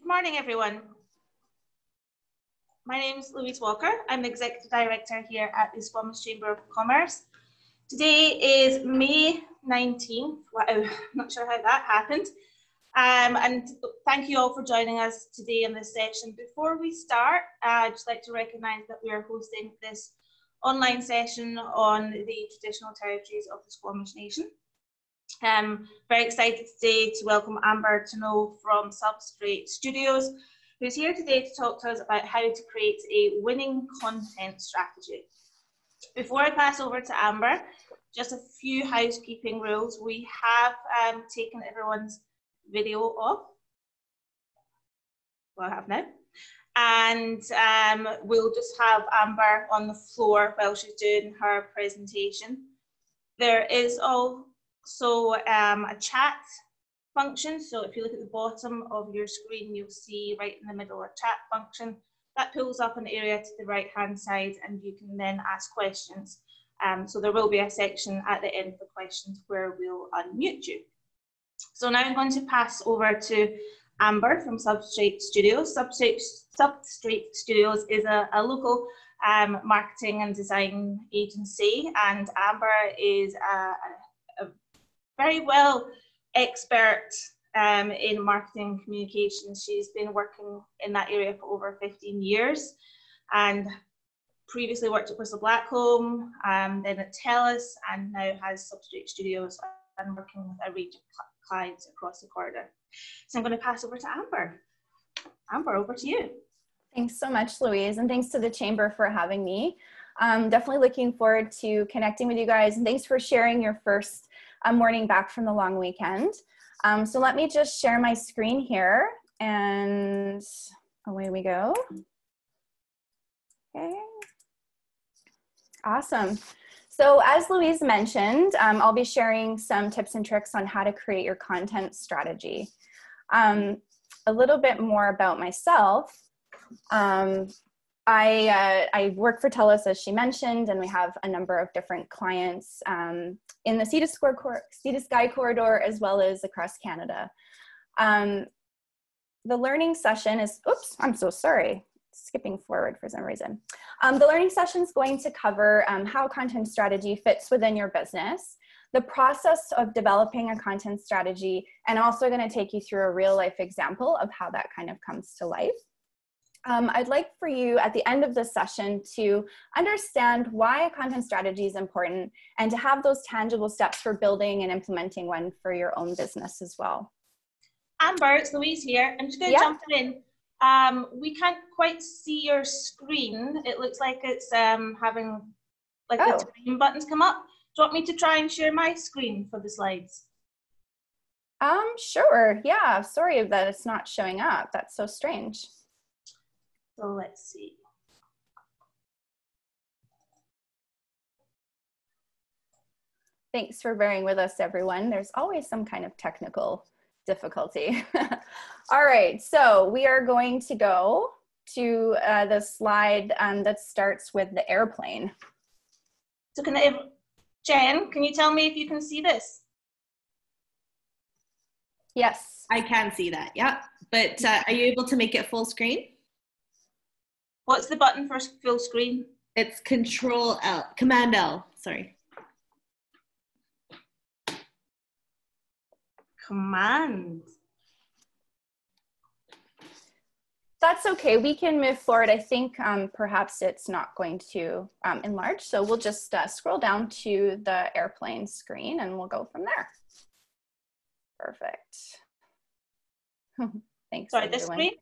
Good morning, everyone. My name is Louise Walker. I'm the Executive Director here at the Squamish Chamber of Commerce. Today is May 19th. Wow, I'm not sure how that happened. And thank you all for joining us today in this session. Before we start, I'd just like to recognise that we are hosting this online session on the traditional territories of the Squamish Nation. Very excited today to welcome Amber Tano from Substrate Studios, who's here today to talk to us about how to create a winning content strategy. Before I pass over to Amber, just a few housekeeping rules. We have taken everyone's video off. Well, I have now. And we'll just have Amber on the floor while she's doing her presentation. There is also a chat function. So if you look at the bottom of your screen, you'll see right in the middle a chat function. That pulls up an area to the right-hand side and you can then ask questions. So there will be a section at the end of the questions where we'll unmute you. So now I'm going to pass over to Amber from Substrate Studios. Substrate Studios is a local marketing and design agency, and Amber is a very well expert in marketing communications. She's been working in that area for over 15 years and previously worked at Bristol Blackcomb, then at TELUS, and now has Substrate Studios and working with a range of clients across the corridor. So I'm going to pass over to Amber. Amber, over to you. Thanks so much, Louise, and thanks to the Chamber for having me. I'm definitely looking forward to connecting with you guys, and thanks for sharing your first morning back from the long weekend. So let me just share my screen here, and away we go. Okay. Awesome. So as Louise mentioned, I'll be sharing some tips and tricks on how to create your content strategy. A little bit more about myself. I work for TELUS, as she mentioned, and we have a number of different clients in the Sea to Sky corridor, as well as across Canada. The learning session is, oops, I'm so sorry. Skipping forward for some reason. The learning session is going to cover how content strategy fits within your business, the process of developing a content strategy, and also going to take you through a real life example of how that kind of comes to life. I'd like for you at the end of this session to understand why a content strategy is important and to have those tangible steps for building and implementing one for your own business as well. Amber, it's Louise here. I'm just going to jump in. We can't quite see your screen. It looks like it's having like the time buttons come up. Do you want me to try and share my screen for the slides? Sure. Yeah. Sorry that it's not showing up. That's so strange. So let's see. Thanks for bearing with us, everyone. There's always some kind of technical difficulty. All right, so we are going to go to the slide that starts with the airplane. So Jen, can you tell me if you can see this? Yes. I can see that, yeah. But are you able to make it full screen? What's the button for full screen? It's Command L, sorry. Command. That's okay, we can move forward. I think perhaps it's not going to enlarge, so we'll just scroll down to the airplane screen and we'll go from there. Perfect. Thanks. Sorry, this screen?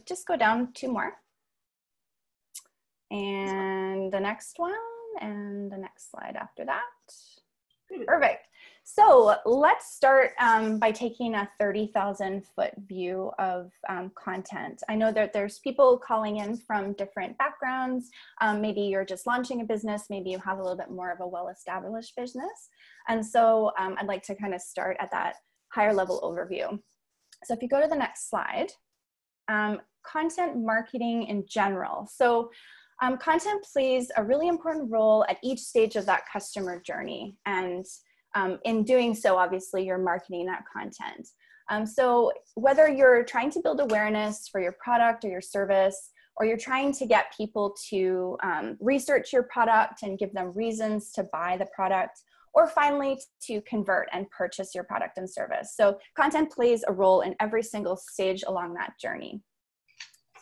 Just go down 2 more. And the next one, and the next slide after that. Perfect. So let's start by taking a 30,000-foot view of content. I know that there's people calling in from different backgrounds. Maybe you're just launching a business. Maybe you have a little bit more of a well-established business. And so I'd like to kind of start at that higher level overview. So if you go to the next slide, content marketing in general. So content plays a really important role at each stage of that customer journey. And in doing so, obviously, you're marketing that content. So whether you're trying to build awareness for your product or your service, or you're trying to get people to research your product and give them reasons to buy the product, or finally to convert and purchase your product and service. So content plays a role in every single stage along that journey.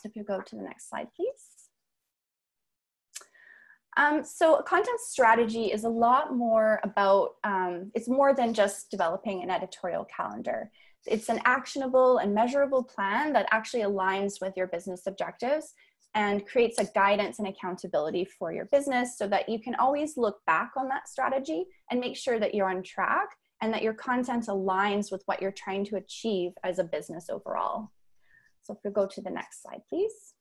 So if you go to the next slide, please. So a content strategy is a lot more about, it's more than just developing an editorial calendar. It's an actionable and measurable plan that actually aligns with your business objectives and creates a guidance and accountability for your business so that you can always look back on that strategy and make sure that you're on track and that your content aligns with what you're trying to achieve as a business overall. So if we go to the next slide, please.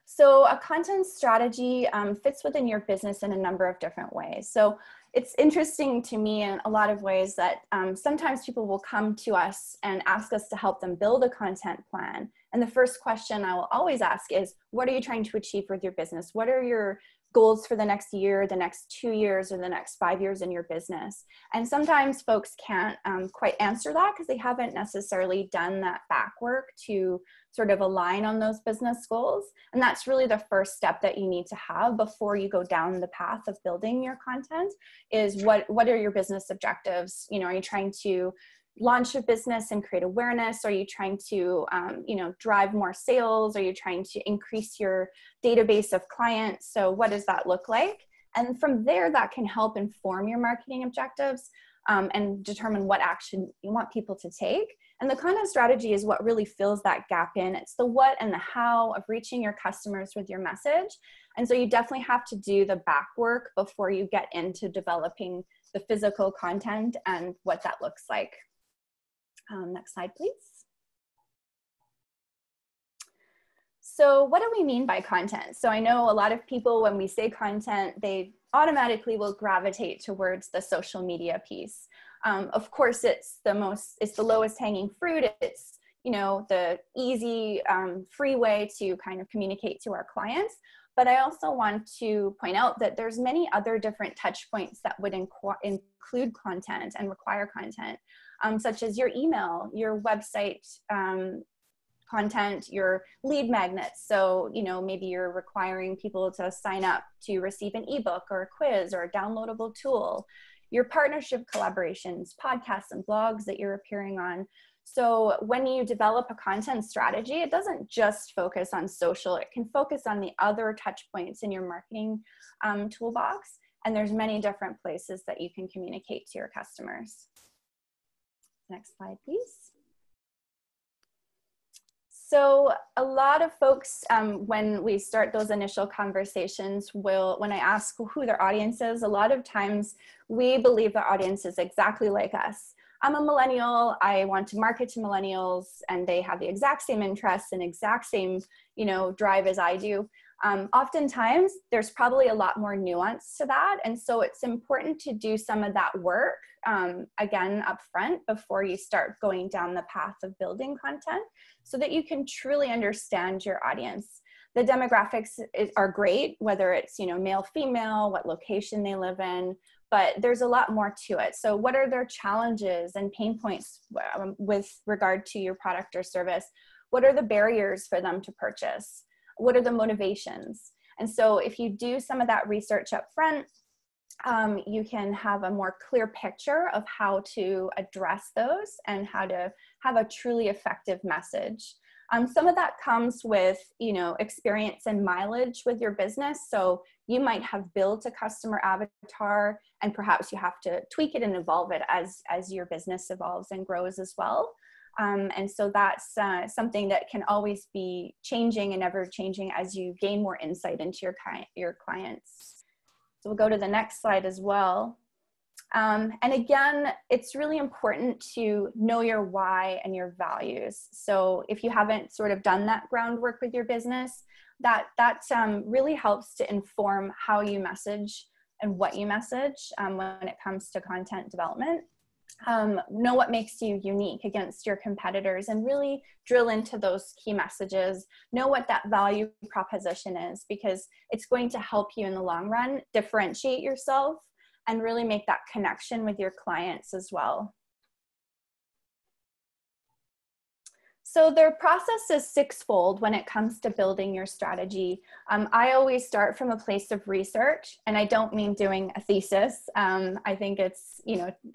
So a content strategy fits within your business in a number of different ways. So it's interesting to me in a lot of ways that sometimes people will come to us and ask us to help them build a content plan. And the first question I will always ask is, what are you trying to achieve with your business? What are your goals for the next year, the next 2 years, or the next 5 years in your business? And sometimes folks can't quite answer that because they haven't necessarily done that back work to sort of align on those business goals. And that's really the first step that you need to have before you go down the path of building your content is what are your business objectives? You know, are you trying to launch a business and create awareness? Are you trying to, drive more sales? Are you trying to increase your database of clients? So what does that look like? And from there, that can help inform your marketing objectives and determine what action you want people to take. And the content strategy is what really fills that gap in. It's the what and the how of reaching your customers with your message. And so you definitely have to do the back work before you get into developing the physical content and what that looks like. Next slide, please. So what do we mean by content? So I know a lot of people, when we say content, they automatically will gravitate towards the social media piece. Of course, it's the lowest hanging fruit. It's, the easy, free way to kind of communicate to our clients. But I also want to point out that there's many other different touch points that would include content and require content, such as your email, your website content, your lead magnets. So, maybe you're requiring people to sign up to receive an ebook or a quiz or a downloadable tool, your partnership collaborations, podcasts and blogs that you're appearing on. So when you develop a content strategy, it doesn't just focus on social, it can focus on the other touch points in your marketing toolbox. And there's many different places that you can communicate to your customers. Next slide, please. So a lot of folks, when we start those initial conversations, when I ask who their audience is, a lot of times we believe their audience is exactly like us. I'm a millennial, I want to market to millennials, and they have the exact same interests and exact same, drive as I do. Oftentimes, there's probably a lot more nuance to that. And so it's important to do some of that work, again, up front before you start going down the path of building content so that you can truly understand your audience. The demographics are great, whether it's, male, female, what location they live in, but there's a lot more to it. So what are their challenges and pain points with regard to your product or service? What are the barriers for them to purchase? What are the motivations? And so if you do some of that research up front, you can have a more clear picture of how to address those and how to have a truly effective message. Some of that comes with, experience and mileage with your business. So you might have built a customer avatar and perhaps you have to tweak it and evolve it as your business evolves and grows as well. And so that's something that can always be changing and ever changing as you gain more insight into your clients. So we'll go to the next slide as well. And again, it's really important to know your why and your values. So if you haven't sort of done that groundwork with your business, that really helps to inform how you message and what you message when it comes to content development. Know what makes you unique against your competitors and really drill into those key messages. Know what that value proposition is, because it's going to help you in the long run differentiate yourself and really make that connection with your clients as well. So the process is sixfold when it comes to building your strategy. I always start from a place of research, and I don't mean doing a thesis. I think it's,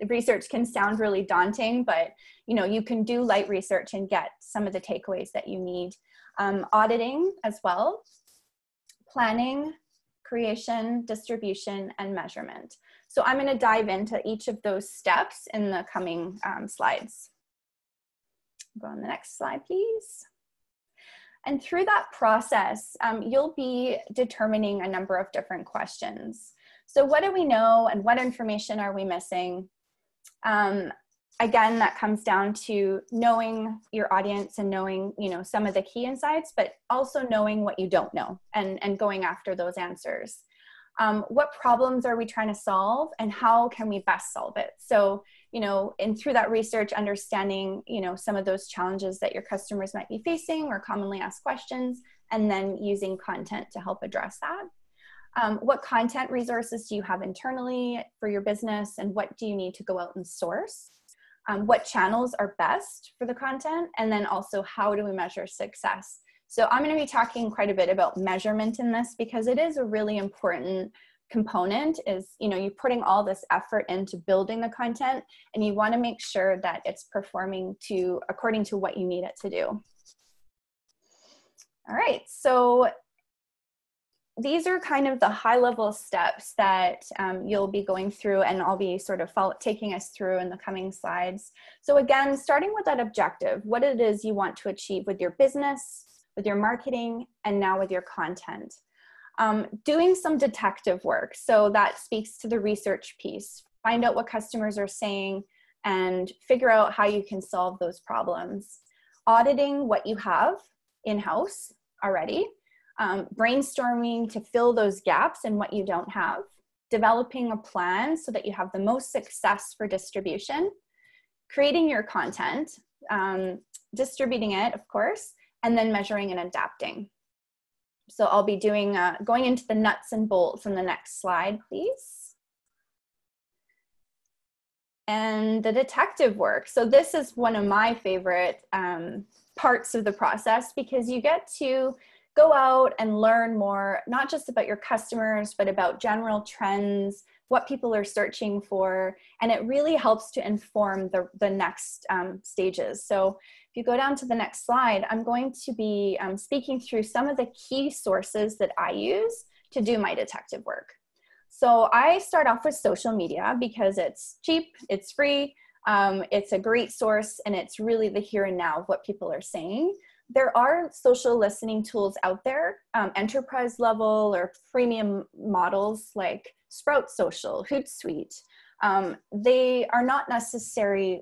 research can sound really daunting, but, you can do light research and get some of the takeaways that you need. Auditing as well, planning, creation, distribution, and measurement. So I'm going to dive into each of those steps in the coming slides. Go on the next slide, please. And through that process, you'll be determining a number of different questions. So what do we know and what information are we missing? Again, that comes down to knowing your audience and knowing, some of the key insights, but also knowing what you don't know and going after those answers. What problems are we trying to solve and how can we best solve it? So, and through that research, understanding, some of those challenges that your customers might be facing or commonly asked questions, and then using content to help address that. What content resources do you have internally for your business, and what do you need to go out and source? What channels are best for the content, and then also how do we measure success? So I'm going to be talking quite a bit about measurement in this because it is a really important component. Is, you're putting all this effort into building the content, and you want to make sure that it's performing according to what you need it to do. All right, so these are kind of the high-level steps that you'll be going through, and I'll be sort of taking us through in the coming slides. So again, starting with that objective, what it is you want to achieve with your business, with your marketing, and now with your content. Doing some detective work. So that speaks to the research piece. Find out what customers are saying and figure out how you can solve those problems. Auditing what you have in-house already. Brainstorming to fill those gaps in what you don't have. Developing a plan so that you have the most success for distribution. Creating your content. Distributing it, of course. And then measuring and adapting. So I'll be doing, going into the nuts and bolts in the next slide, please. And the detective work. So this is one of my favorite parts of the process because you get to go out and learn more, not just about your customers, but about general trends, what people are searching for, and it really helps to inform the next stages. So if you go down to the next slide, I'm going to be speaking through some of the key sources that I use to do my detective work. So I start off with social media because it's cheap, it's free, it's a great source, and it's really the here and now of what people are saying. There are social listening tools out there, enterprise level or premium models like Sprout Social, Hootsuite. They are not necessary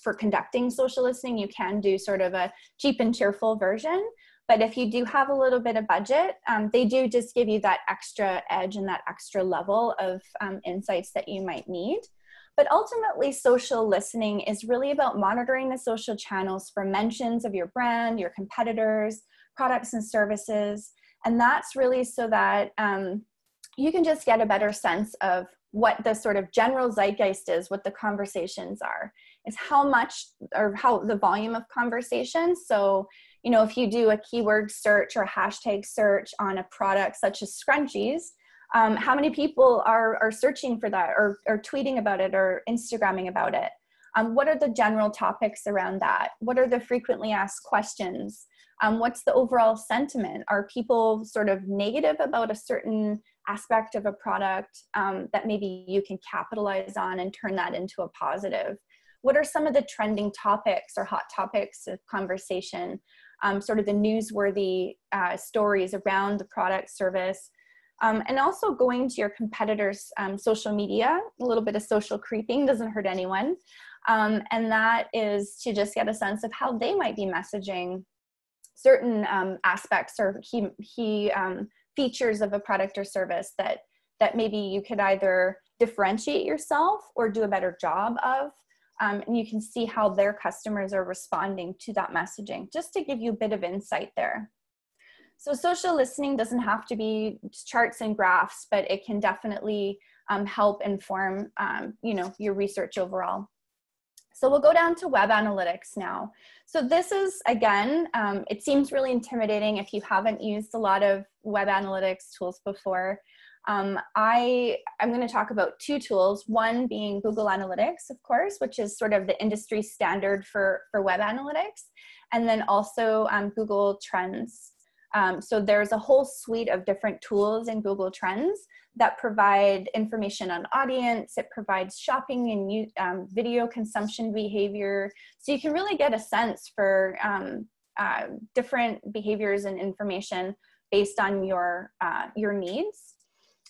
for conducting social listening. You can do sort of a cheap and cheerful version, but if you do have a little bit of budget, they do just give you that extra edge and that extra level of insights that you might need. But ultimately, social listening is really about monitoring the social channels for mentions of your brand, your competitors, products and services. And that's really so that you can just get a better sense of what the sort of general zeitgeist is, what the conversations are. It's how much or how the volume of conversations. So, if you do a keyword search or a hashtag search on a product such as scrunchies, how many people are searching for that or tweeting about it or Instagramming about it? What are the general topics around that? What are the frequently asked questions? What's the overall sentiment? Are people sort of negative about a certain aspect of a product that maybe you can capitalize on and turn that into a positive? What are some of the trending topics or hot topics of conversation? Sort of the newsworthy stories around the product, service. And also going to your competitors' social media. A little bit of social creeping doesn't hurt anyone. And that is to just get a sense of how they might be messaging certain aspects or key features of a product or service that maybe you could either differentiate yourself or do a better job of. And you can see how their customers are responding to that messaging, just to give you a bit of insight there. So social listening doesn't have to be charts and graphs, but it can definitely help inform, your research overall. So we'll go down to web analytics now. So this is, again, it seems really intimidating if you haven't used a lot of web analytics tools before. I'm going to talk about two tools, one being Google Analytics, of course, which is sort of the industry standard for web analytics, and then also Google Trends. So there's a whole suite of different tools in Google Trends that provide information on audience. It provides shopping and video consumption behavior. So you can really get a sense for different behaviors and information based on your needs.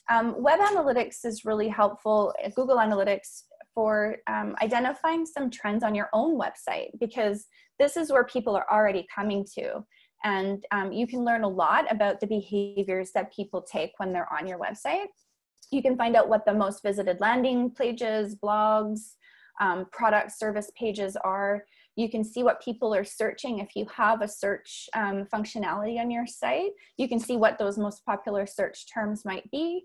Web analytics is really helpful, Google Analytics, for identifying some trends on your own website, because this is where people are already coming to. And you can learn a lot about the behaviors that people take when they're on your website. You can find out what the most visited landing pages, blogs, product service pages are. You can see what people are searching. If you have a search functionality on your site, you can see what those most popular search terms might be.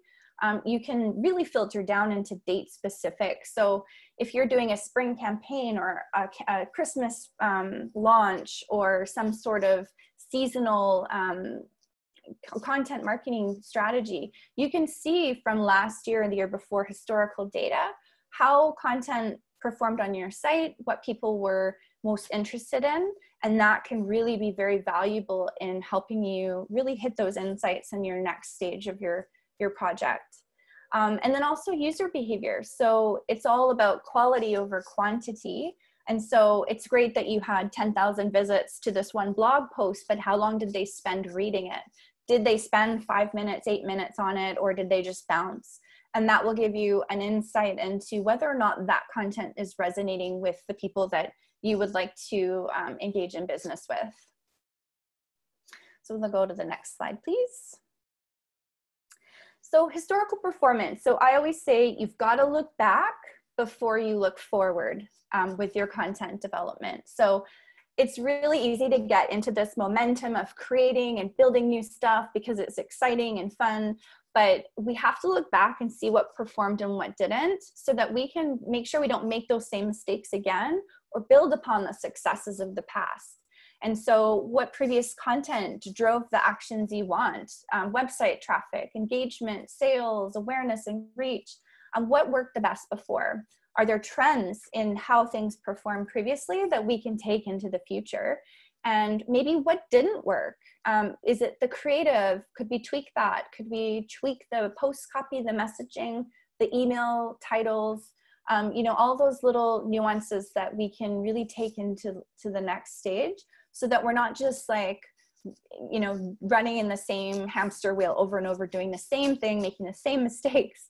You can really filter down into date specific. So if you're doing a spring campaign or a Christmas launch or some sort of seasonal content marketing strategy, you can see from last year and the year before historical data how content performed on your site, what people were most interested in, and that can really be very valuable in helping you really hit those insights in your next stage of your project. And then also user behavior. So it's all about quality over quantity. And so it's great that you had 10,000 visits to this one blog post, but how long did they spend reading it? Did they spend 5 minutes, 8 minutes on it, or did they just bounce? And that will give you an insight into whether or not that content is resonating with the people that you would like to engage in business with. So we'll go to the next slide, please. So historical performance. So I always say you've got to look back before you look forward with your content development. So it's really easy to get into this momentum of creating and building new stuff because it's exciting and fun, but we have to look back and see what performed and what didn't, so that we can make sure we don't make those same mistakes again or build upon the successes of the past. And so what previous content drove the actions you want? Website traffic, engagement, sales, awareness, and reach. What worked the best before? Are there trends in how things performed previously that we can take into the future? And maybe what didn't work? Is it the creative? Could we tweak that? Could we tweak the post copy, the messaging, the email titles? You know, all those little nuances that we can really take into the next stage, so that we're not just like, you know, running in the same hamster wheel over and over, doing the same thing, making the same mistakes.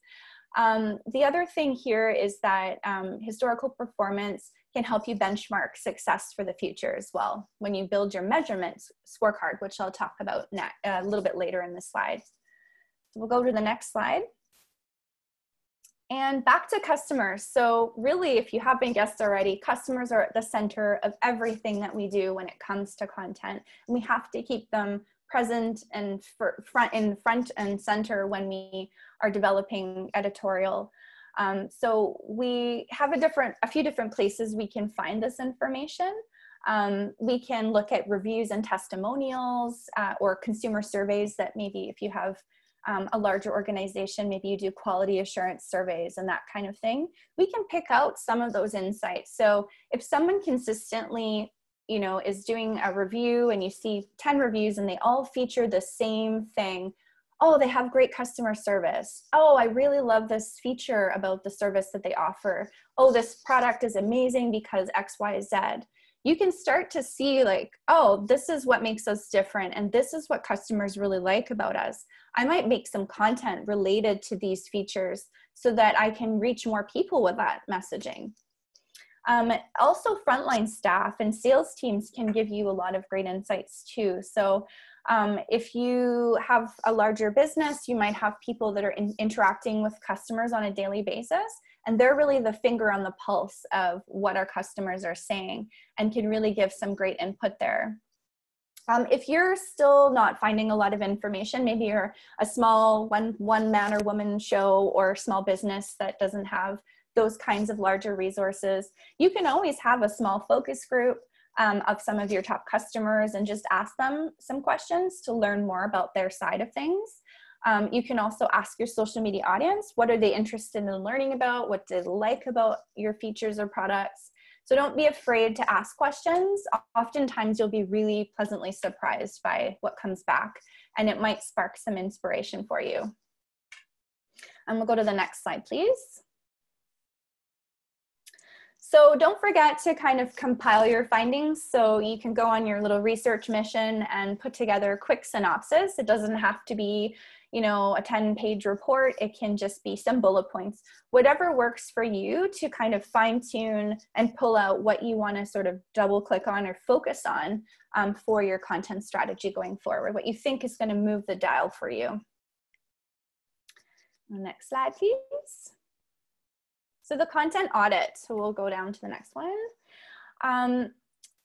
The other thing here is that historical performance can help you benchmark success for the future as well when you build your measurement scorecard, which I'll talk about a little bit later in this slide. So we'll go to the next slide. And back to customers. So really, if you haven't guessed already, customers are at the center of everything that we do when it comes to content. And we have to keep them present and front and center when we are developing editorial. So we have a few different places we can find this information. We can look at reviews and testimonials or consumer surveys that maybe if you have a larger organization, maybe you do quality assurance surveys and that kind of thing. We can pick out some of those insights. So if someone consistently, you know, is doing a review and you see 10 reviews and they all feature the same thing, oh, they have great customer service. Oh, I really love this feature about the service that they offer. Oh, this product is amazing because X, Y, Z. You can start to see like, oh, this is what makes us different and this is what customers really like about us. I might make some content related to these features so that I can reach more people with that messaging. Also, frontline staff and sales teams can give you a lot of great insights too. So if you have a larger business, you might have people that are interacting with customers on a daily basis, and they're really the finger on the pulse of what our customers are saying and can really give some great input there. If you're still not finding a lot of information, maybe you're a small one man or woman show or small business that doesn't have those kinds of larger resources. You can always have a small focus group of some of your top customers and just ask them some questions to learn more about their side of things. You can also ask your social media audience, what are they interested in learning about? What do they like about your features or products? So don't be afraid to ask questions. Oftentimes you'll be really pleasantly surprised by what comes back, and it might spark some inspiration for you. And we'll go to the next slide, please. So don't forget to kind of compile your findings. So you can go on your little research mission and put together a quick synopsis. It doesn't have to be, you know, a 10-page report. It can just be some bullet points, whatever works for you to kind of fine tune and pull out what you want to sort of double click on or focus on for your content strategy going forward, what you think is going to move the dial for you. Next slide, please. So the content audit, so we'll go down to the next one.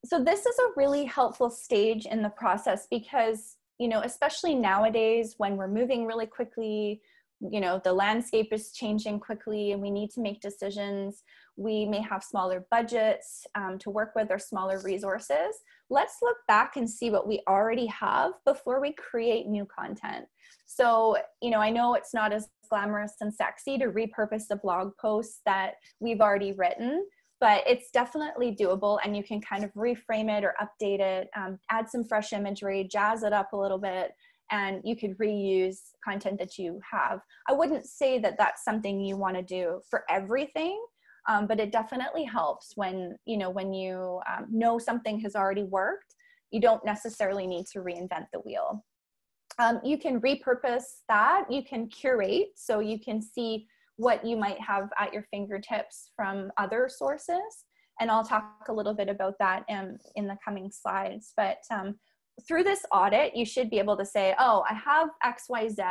So this is a really helpful stage in the process because, you know, especially nowadays when we're moving really quickly, you know, the landscape is changing quickly and we need to make decisions. We may have smaller budgets to work with or smaller resources. Let's look back and see what we already have before we create new content. So, you know, I know it's not as glamorous and sexy to repurpose the blog posts that we've already written, but it's definitely doable, and you can kind of reframe it or update it, add some fresh imagery, jazz it up a little bit, and you could reuse content that you have. I wouldn't say that that's something you want to do for everything, but it definitely helps when you know something has already worked. You don't necessarily need to reinvent the wheel. You can repurpose that. You can curate, so you can see what you might have at your fingertips from other sources. And I'll talk a little bit about that in the coming slides. But through this audit, you should be able to say, oh, I have X, Y, Z.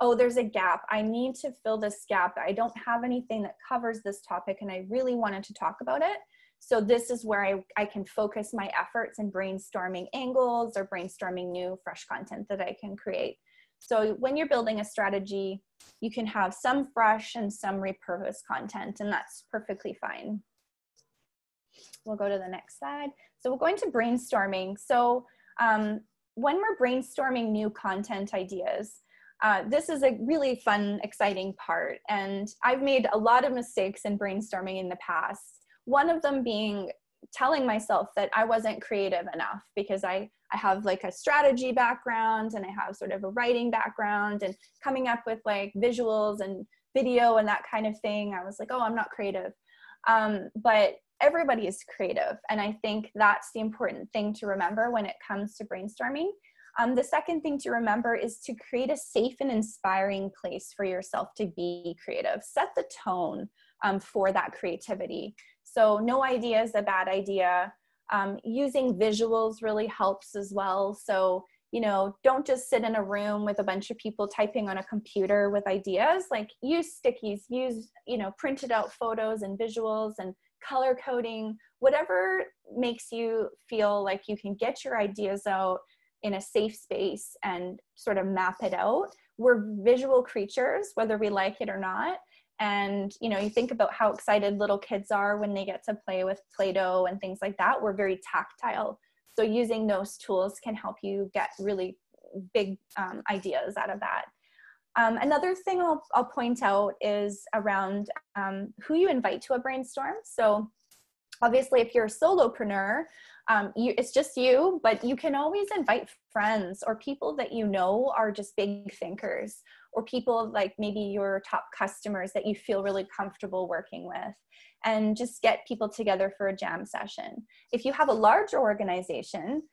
Oh, there's a gap. I need to fill this gap. I don't have anything that covers this topic, and I really wanted to talk about it. So this is where I can focus my efforts in brainstorming angles or brainstorming new fresh content that I can create. So when you're building a strategy, you can have some fresh and some repurposed content, and that's perfectly fine. We'll go to the next slide. So we're going to brainstorming. So when we're brainstorming new content ideas, this is a really fun, exciting part. And I've made a lot of mistakes in brainstorming in the past. One of them being telling myself that I wasn't creative enough because I have like a strategy background and I have sort of a writing background, and coming up with like visuals and video and that kind of thing. I was like, oh, I'm not creative. But everybody is creative. And I think that's the important thing to remember when it comes to brainstorming. The second thing to remember is to create a safe and inspiring place for yourself to be creative. Set the tone for that creativity. So no idea is a bad idea. Using visuals really helps as well. So, you know, don't just sit in a room with a bunch of people typing on a computer with ideas. Like, use stickies, use, you know, printed out photos and visuals and color coding, whatever makes you feel like you can get your ideas out in a safe space and sort of map it out. We're visual creatures, whether we like it or not. And, you know, you think about how excited little kids are when they get to play with Play-Doh and things like that. We're very tactile. So using those tools can help you get really big ideas out of that. Another thing I'll point out is around who you invite to a brainstorm. So obviously, if you're a solopreneur, it's just you, but you can always invite friends or people that you know are just big thinkers, or people like maybe your top customers that you feel really comfortable working with, and just get people together for a jam session. If you have a larger organization,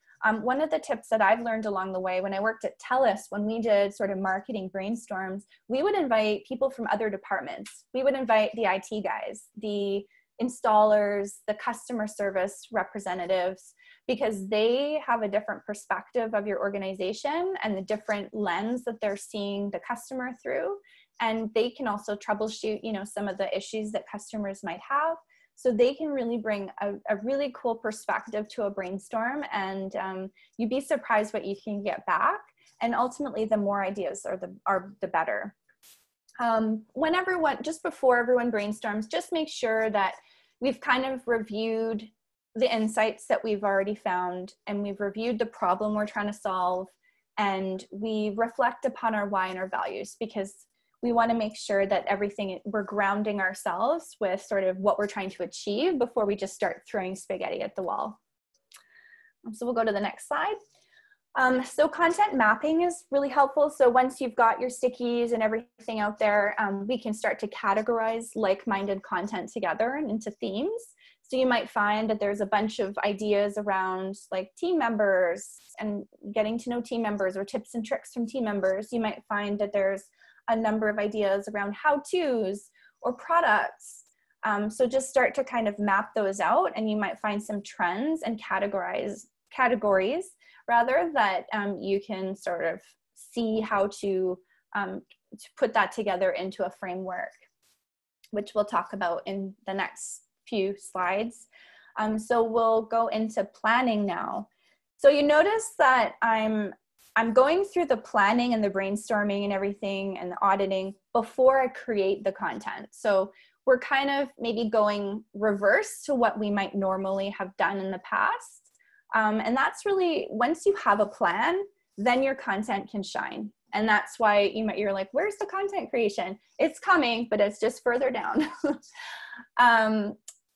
one of the tips that I've learned along the way when I worked at TELUS, when we did sort of marketing brainstorms, we would invite people from other departments. We would invite the IT guys, the installers, the customer service representatives, because they have a different perspective of your organization and the different lens that they're seeing the customer through. And they can also troubleshoot, you know, some of the issues that customers might have. So they can really bring a really cool perspective to a brainstorm, and you'd be surprised what you can get back. And ultimately, the more ideas are the better. Just before everyone brainstorms, just make sure that we've kind of reviewed the insights that we've already found, and we've reviewed the problem we're trying to solve, and we reflect upon our why and our values, because we want to make sure that we're grounding ourselves with sort of what we're trying to achieve before we just start throwing spaghetti at the wall. So we'll go to the next slide. So content mapping is really helpful. So once you've got your stickies and everything out there, we can start to categorize like-minded content together and into themes. So you might find that there's a bunch of ideas around like team members and getting to know team members, or tips and tricks from team members. You might find that there's a number of ideas around how-tos or products. So just start to kind of map those out, and you might find some trends and categories rather, that you can sort of see how to put that together into a framework, which we'll talk about in the next few slides. So we'll go into planning now. So you notice that I'm going through the planning and the brainstorming and everything and the auditing before I create the content. So we're kind of maybe going reverse to what we might normally have done in the past. And that's really, once you have a plan, then your content can shine. And that's why you're like, where's the content creation? It's coming, but it's just further down.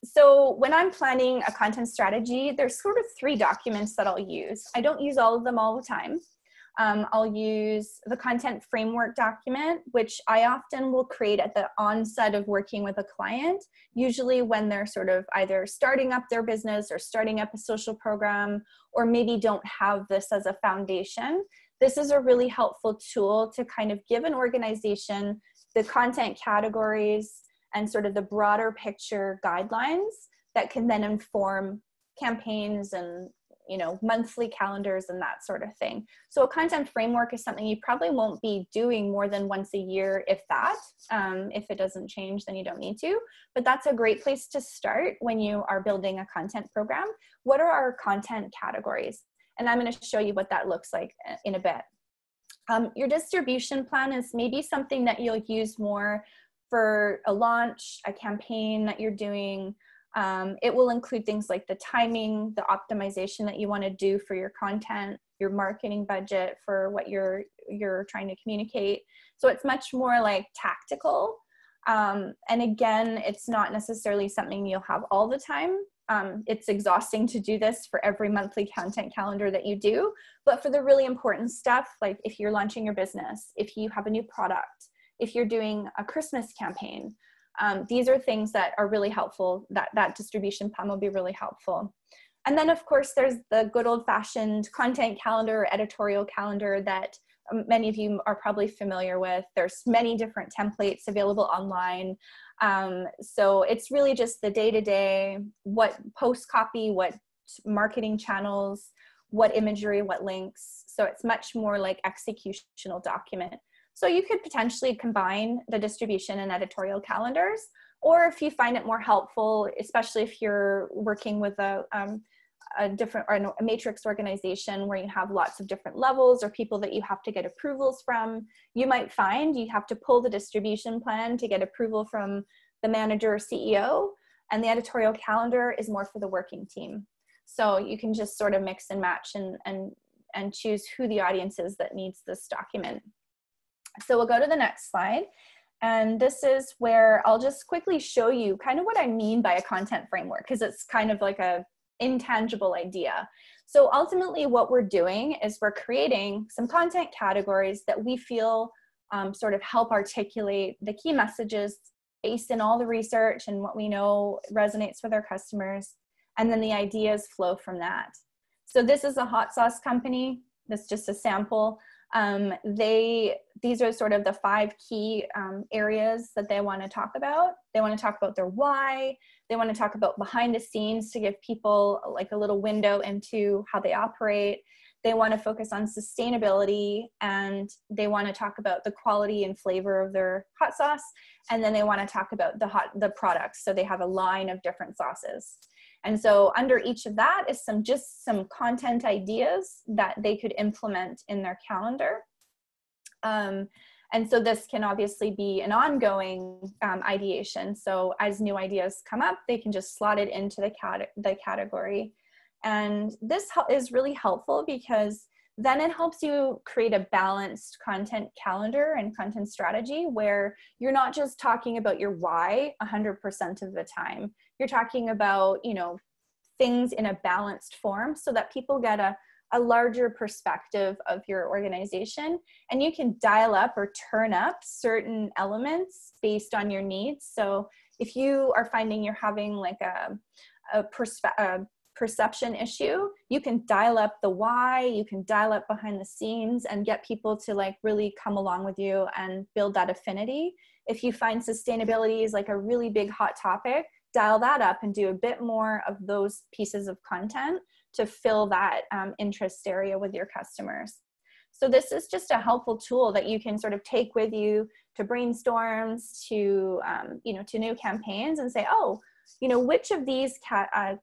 So when I'm planning a content strategy, there's sort of 3 documents that I'll use. I don't use all of them all the time. I'll use the content framework document, which I often will create at the onset of working with a client, usually when they're sort of either starting up their business or starting up a social program, or maybe don't have this as a foundation. This is a really helpful tool to kind of give an organization the content categories and sort of the broader picture guidelines that can then inform campaigns and monthly calendars and that sort of thing. So a content framework is something you probably won't be doing more than once a year, if that. If it doesn't change, then you don't need to. But that's a great place to start when you are building a content program. What are our content categories? And I'm going to show you what that looks like in a bit. Your distribution plan is maybe something that you'll use more for a launch, a campaign that you're doing. It will include things like the timing, the optimization that you want to do for your content, your marketing budget for what you're trying to communicate. So it's much more like tactical. And again, it's not necessarily something you'll have all the time. It's exhausting to do this for every monthly content calendar that you do, but for the really important stuff, like if you're launching your business, if you have a new product, if you're doing a Christmas campaign, these are things that are really helpful. That distribution plan will be really helpful. And then of course, there's the good old fashioned content calendar, or editorial calendar that many of you are probably familiar with. There's many different templates available online. So it's really just the day-to-day, what post copy, what marketing channels, what imagery, what links. So it's much more like executional document. So you could potentially combine the distribution and editorial calendars, or if you find it more helpful, especially if you're working with a matrix organization where you have lots of different levels or people that you have to get approvals from, you might find you have to pull the distribution plan to get approval from the manager or CEO, and the editorial calendar is more for the working team. So you can just sort of mix and match and choose who the audience is that needs this document. So we'll go to the next slide. And this is where I'll just quickly show you kind of what I mean by a content framework, because it's kind of like a intangible idea. So ultimately what we're doing is we're creating some content categories that we feel sort of help articulate the key messages based in all the research and what we know resonates with our customers. And then the ideas flow from that. So this is a hot sauce company. That's just a sample. These are sort of the 5 key areas that they want to talk about. They want to talk about their why. They want to talk about behind the scenes to give people like a little window into how they operate. They want to focus on sustainability, and they want to talk about the quality and flavor of their hot sauce. And then they want to talk about the products. So they have a line of different sauces. And so under each of that is just some content ideas that they could implement in their calendar. And And so this can obviously be an ongoing ideation. So as new ideas come up, they can just slot it into the category. And this is really helpful because then it helps you create a balanced content calendar and content strategy where you're not just talking about your why 100% of the time. You're talking about, you know, things in a balanced form so that people get a larger perspective of your organization, and you can dial up or turn up certain elements based on your needs. So if you are finding you're having like a perception issue, you can dial up the why, you can dial up behind the scenes and get people to like really come along with you and build that affinity. If you find sustainability is like a really big hot topic, dial that up and do a bit more of those pieces of content to fill that interest area with your customers. So this is just a helpful tool that you can sort of take with you to brainstorms, to you know, to new campaigns, and say, oh, you know, which of these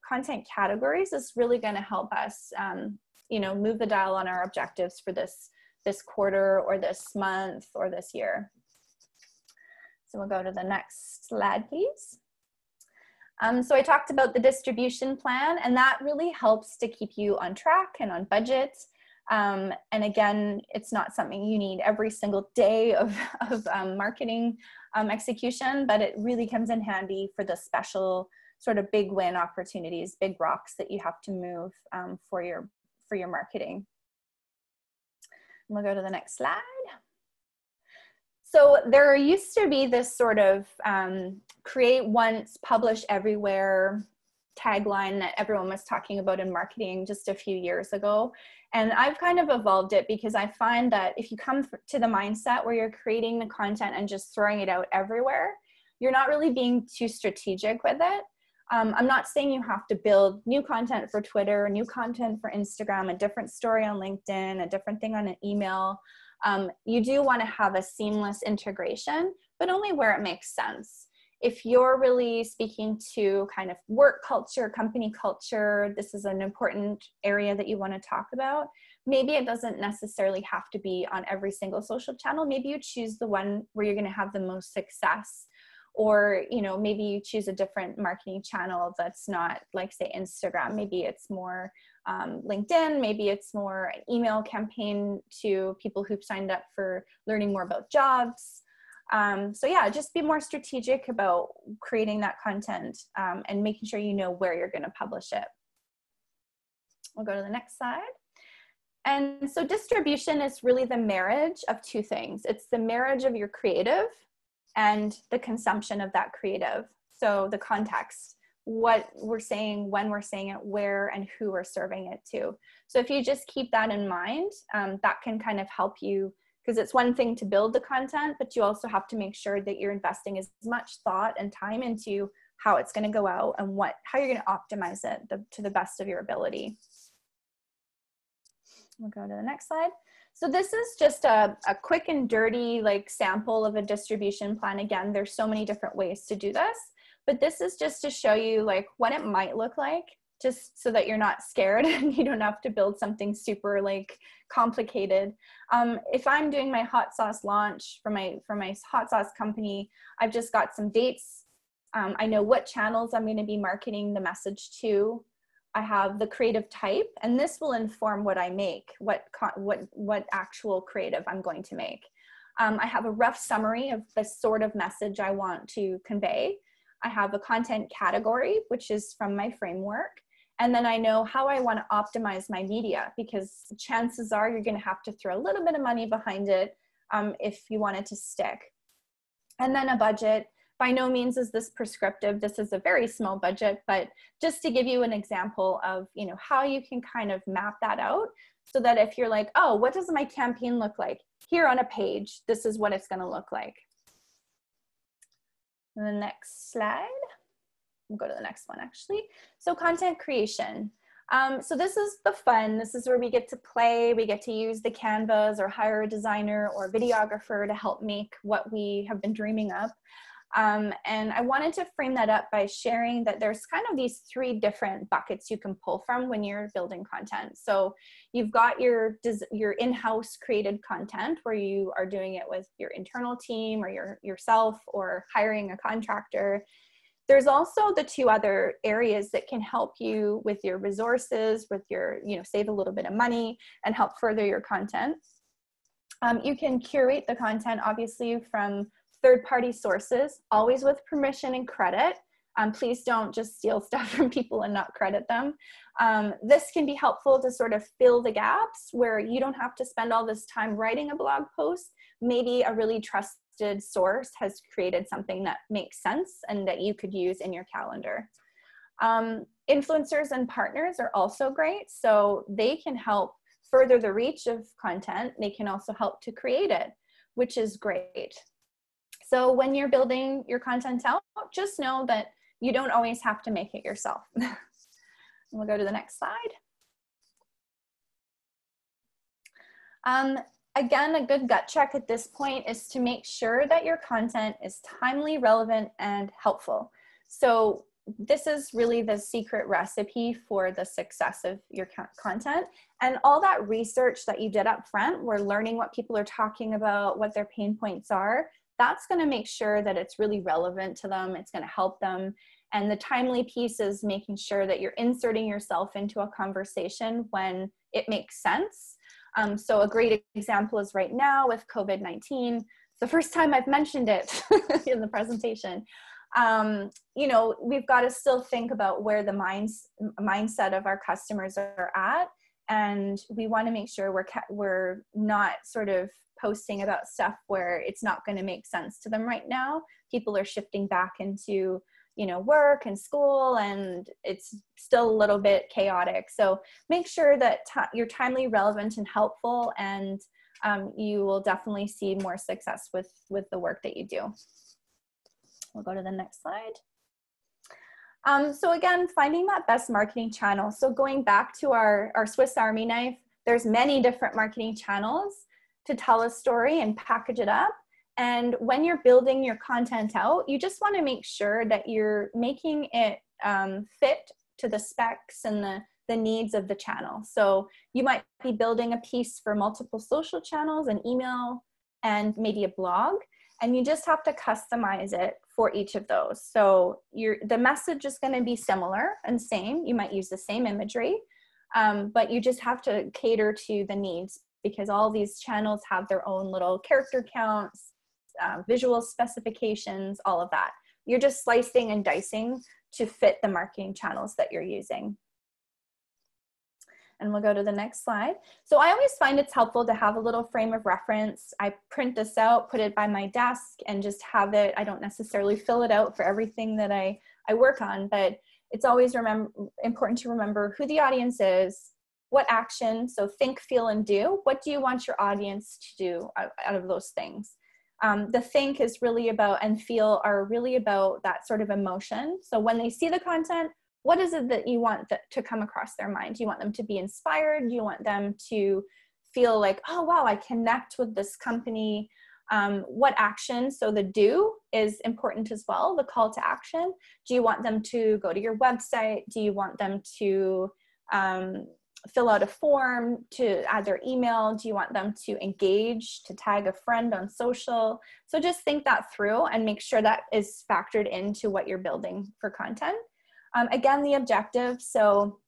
content categories is really going to help us, you know, move the dial on our objectives for this quarter or this month or this year. So we'll go to the next slide, please. So I talked about the distribution plan, and that really helps to keep you on track and on budget. And again, it's not something you need every single day of marketing execution, but it really comes in handy for the special sort of big win opportunities, big rocks that you have to move for your marketing. And we'll go to the next slide. So there used to be this sort of create once, publish everywhere tagline that everyone was talking about in marketing just a few years ago. And I've kind of evolved it because I find that if you come to the mindset where you're creating the content and just throwing it out everywhere, you're not really being too strategic with it. I'm not saying you have to build new content for Twitter, new content for Instagram, a different story on LinkedIn, a different thing on an email. You do want to have a seamless integration, but only where it makes sense. If you're really speaking to kind of work culture, company culture, this is an important area that you want to talk about. Maybe it doesn't necessarily have to be on every single social channel. Maybe you choose the one where you're going to have the most success. Or, you know, maybe you choose a different marketing channel that's not like, say, Instagram. Maybe it's more LinkedIn. Maybe it's more an email campaign to people who've signed up for learning more about jobs. So yeah, just be more strategic about creating that content and making sure you know where you're going to publish it. We'll go to the next slide. And so distribution is really the marriage of two things. It's the marriage of your creative and the consumption of that creative. So the context, what we're saying, when we're saying it, where and who we're serving it to. So if you just keep that in mind, that can kind of help you, because it's one thing to build the content, but you also have to make sure that you're investing as much thought and time into how it's going to go out and how you're going to optimize it to the best of your ability. We'll go to the next slide. So this is just a quick and dirty like sample of a distribution plan. Again, there's so many different ways to do this, but this is just to show you like what it might look like, just so that you're not scared and you don't have to build something super like complicated. If I'm doing my hot sauce launch for my hot sauce company, I've just got some dates. I know what channels I'm going to be marketing the message to. I have the creative type, and this will inform what I make, what actual creative I'm going to make. I have a rough summary of the sort of message I want to convey. I have a content category, which is from my framework. And then I know how I want to optimize my media, because chances are you're going to have to throw a little bit of money behind it if you want it to stick. And then a budget. By no means is this prescriptive. This is a very small budget, but just to give you an example of, you know, how you can kind of map that out so that if you're like, oh, what does my campaign look like? Here on a page, this is what it's going to look like. And the next slide. We'll go to the next one actually. So content creation. So this is the fun. This is where we get to play. We get to use the canvas or hire a designer or videographer to help make what we have been dreaming up. And I wanted to frame that up by sharing that there's kind of these 3 different buckets you can pull from when you're building content. So you've got your in-house created content where you are doing it with your internal team or yourself or hiring a contractor. There's also the 2 other areas that can help you with your resources, with your, save a little bit of money and help further your content. You can curate the content, obviously, from third-party sources, always with permission and credit. Please don't just steal stuff from people and not credit them. This can be helpful to sort of fill the gaps where you don't have to spend all this time writing a blog post. Maybe a really trusted source has created something that makes sense and that you could use in your calendar. Influencers and partners are also great. So they can help further the reach of content. They can also help to create it, which is great. So when you're building your content out, just know that you don't always have to make it yourself. We'll go to the next slide. Again, a good gut check at this point is to make sure that your content is timely, relevant, and helpful. So this is really the secret recipe for the success of your content. And all that research that you did up front, we're learning what people are talking about, what their pain points are. That's going to make sure that it's really relevant to them. It's going to help them. And the timely piece is making sure that you're inserting yourself into a conversation when it makes sense. So a great example is right now with COVID-19. It's the first time I've mentioned it in the presentation. We've got to still think about where the mindset of our customers are at. And we want to make sure we're not sort of posting about stuff where it's not going to make sense to them right now. People are shifting back into, work and school, and it's still a little bit chaotic. So make sure that you're timely, relevant, and helpful, and you will definitely see more success with the work that you do. We'll go to the next slide. So again, finding that best marketing channel. So going back to our Swiss Army knife, there's many different marketing channels to tell a story and package it up. And when you're building your content out, you just want to make sure that you're making it fit to the specs and the needs of the channel. So you might be building a piece for multiple social channels, an email, and maybe a blog. And you just have to customize it for each of those. So the message is going to be similar and same. You might use the same imagery, but you just have to cater to the needs, because all these channels have their own little character counts, visual specifications, all of that. You're just slicing and dicing to fit the marketing channels that you're using. And we'll go to the next slide. So I always find it's helpful to have a little frame of reference. I print this out, put it by my desk, and just have it. I don't necessarily fill it out for everything that I work on, but it's always important to remember who the audience is, what action, so think, feel, and do. What do you want your audience to do out of those things? The think is really about, and feel are really about that sort of emotion. So when they see the content, what is it that you want to come across their mind? Do you want them to be inspired? Do you want them to feel like, oh, wow, I connect with this company? What action? So the do is important as well, the call to action. Do you want them to go to your website? Do you want them to fill out a form, to add their email? Do you want them to engage, to tag a friend on social? So just think that through and make sure that is factored into what you're building for content. Again, the objective, so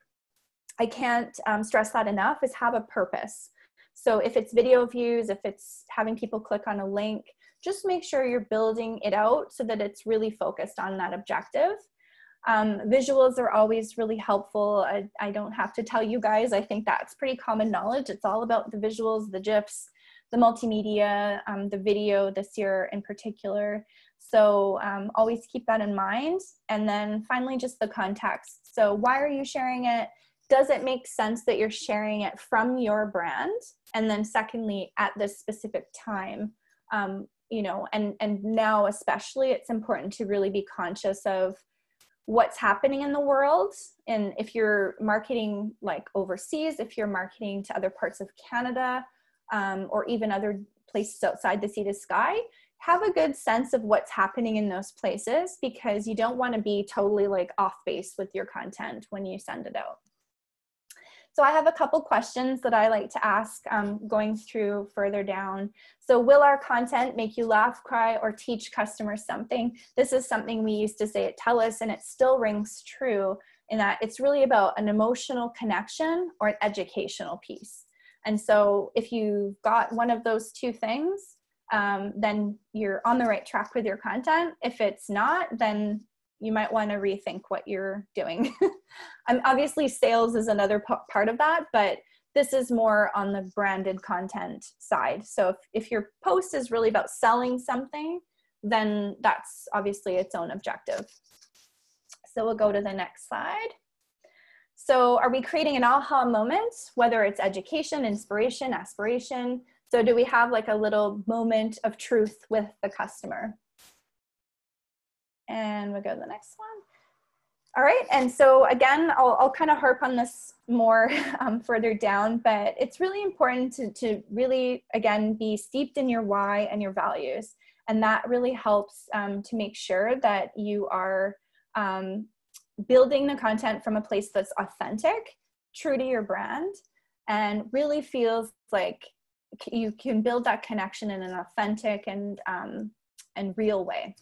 I can't stress that enough, is have a purpose. So if it's video views, if it's having people click on a link, just make sure you're building it out so that it's really focused on that objective. Visuals are always really helpful. I don't have to tell you guys, I think that's pretty common knowledge. It's all about the visuals, the GIFs, the multimedia, the video this year in particular. So always keep that in mind. And then finally, just the context. So why are you sharing it? Does it make sense that you're sharing it from your brand? And then secondly, at this specific time, and now especially, it's important to really be conscious of what's happening in the world. And if you're marketing like overseas, if you're marketing to other parts of Canada, or even other places outside the sea to sky, have a good sense of what's happening in those places, because you don't want to be totally like off base with your content when you send it out. So I have a couple questions that I like to ask going through further down. So will our content make you laugh, cry, or teach customers something? This is something we used to say at TELUS, and it still rings true in that it's really about an emotional connection or an educational piece. And so if you've got one of those two things, then you're on the right track with your content. If it's not, then you might want to rethink what you're doing. Obviously, sales is another part of that, but this is more on the branded content side. So if your post is really about selling something, then that's obviously its own objective. So we'll go to the next slide. So are we creating an aha moment, whether it's education, inspiration, aspiration? So do we have like a little moment of truth with the customer? And we'll go to the next one. All right, and so again, I'll kind of harp on this more further down, but it's really important to really, again, be steeped in your why and your values. And that really helps to make sure that you are building the content from a place that's authentic, true to your brand, and really feels like you can build that connection in an authentic and real way.